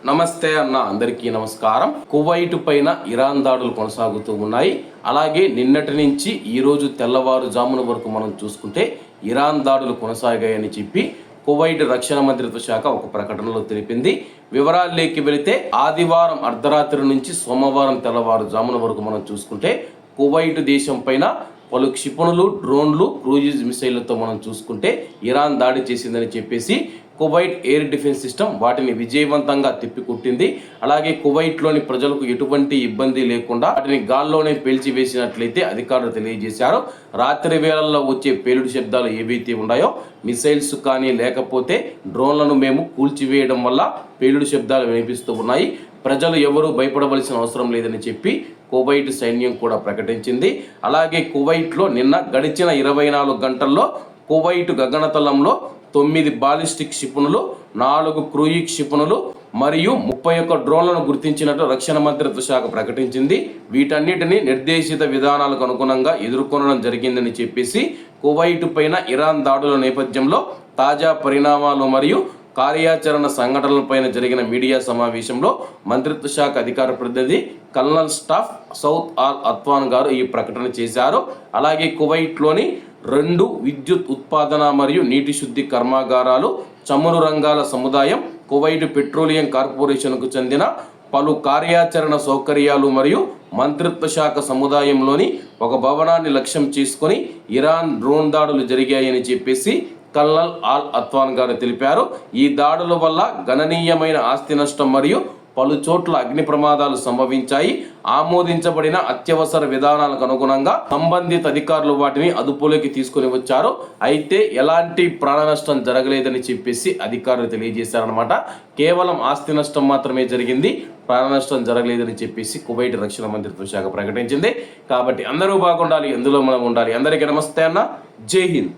నమస్తే అన్న, అందరికీ నమస్కారం. కువైట్ పైన ఇరాన్ దాడులు కొనసాగుతూ ఉన్నాయి. అలాగే నిన్నటి నుంచి ఈ రోజు తెల్లవారుజామున వరకు మనం చూసుకుంటే ఇరాన్ దాడులు కొనసాగాయని చెప్పి కువైట్ రక్షణ మంత్రిత్వ శాఖ ఒక ప్రకటనలో తెలిపింది. వివరాల్లోకి వెళితే ఆదివారం అర్ధరాత్రి నుంచి సోమవారం తెల్లవారుజామున వరకు మనం చూసుకుంటే కువైట్ దేశం పైన పలు క్షిపణులు, డ్రోన్లు, క్రూయిజ్ మిసైళ్లతో మనం చూసుకుంటే ఇరాన్ దాడి చేసిందని చెప్పేసి కువైట్ ఎయిర్ డిఫెన్స్ సిస్టమ్ వాటిని విజయవంతంగా తిప్పికొట్టింది. అలాగే కువైట్లోని ప్రజలకు ఎటువంటి ఇబ్బంది లేకుండా వాటిని గాల్లోనే పేల్చివేసినట్లయితే అధికారులు తెలియజేశారు. రాత్రి వేళల్లో వచ్చే పేలుడు శబ్దాలు ఏవైతే ఉన్నాయో, మిసైల్స్ కానీ లేకపోతే డ్రోన్లను మేము కూల్చివేయడం వల్ల పేలుడు శబ్దాలు వినిపిస్తూ ఉన్నాయి. ప్రజలు ఎవరూ భయపడవలసిన అవసరం లేదని చెప్పి కువైట్ సైన్యం కూడా ప్రకటించింది. అలాగే కువైట్లో నిన్న గడిచిన 24 గంటల్లో కువైట్ గగనతలంలో 9 బాలిస్టిక్ క్షిపణులు, 4 క్రూయిజ్ క్షిపణులు మరియు 31 డ్రోన్లను గుర్తించినట్లు రక్షణ మంత్రిత్వ శాఖ ప్రకటించింది. వీటన్నిటిని నిర్దేశిత విధానాలకు అనుగుణంగా ఎదుర్కొనడం జరిగిందని చెప్పేసి కువైట్ పైన ఇరాన్ దాడుల నేపథ్యంలో తాజా పరిణామాలు మరియు కార్యాచరణ సంఘటనలపైన జరిగిన మీడియా సమావేశంలో మంత్రిత్వ శాఖ అధికార ప్రతినిధి కల్నల్ స్టాఫ్ సౌద్ ఆల్ అత్వాన్ గారు ఈ ప్రకటన చేశారు. అలాగే కువైట్లోని 2 విద్యుత్ ఉత్పాదన మరియు నీటి శుద్ధి కర్మాగారాలు, చమురు రంగాల సముదాయం, కువైట్ పెట్రోలియం కార్పొరేషన్కు చెందిన పలు కార్యాచరణ సౌకర్యాలు మరియు మంత్రిత్వ శాఖ సముదాయంలోని ఒక భవనాన్ని లక్ష్యం చేసుకొని ఇరాన్ డ్రోన్ దాడులు జరిగాయని చెప్పేసి కల్నల్ ఆల్ అత్వాన్ గారు తెలిపారు. ఈ దాడుల వల్ల గణనీయమైన ఆస్తి నష్టం మరియు పలు చోట్ల అగ్ని ప్రమాదాలు సంభవించాయి. ఆమోదించబడిన అత్యవసర విధానాలకు అనుగుణంగా సంబంధిత అధికారులు వాటిని అదుపులోకి తీసుకుని వచ్చారు. అయితే ఎలాంటి ప్రాణ నష్టం జరగలేదని చెప్పేసి అధికారులు తెలియజేశారనమాట. కేవలం ఆస్తి నష్టం మాత్రమే జరిగింది, ప్రాణ నష్టం జరగలేదని చెప్పేసి కువైట్ రక్షణ మంత్రిత్వ శాఖ ప్రకటించింది. కాబట్టి అందరూ బాగుండాలి, ఎందులో మనం ఉండాలి. అందరికీ నమస్తే అన్న, జై హింద్.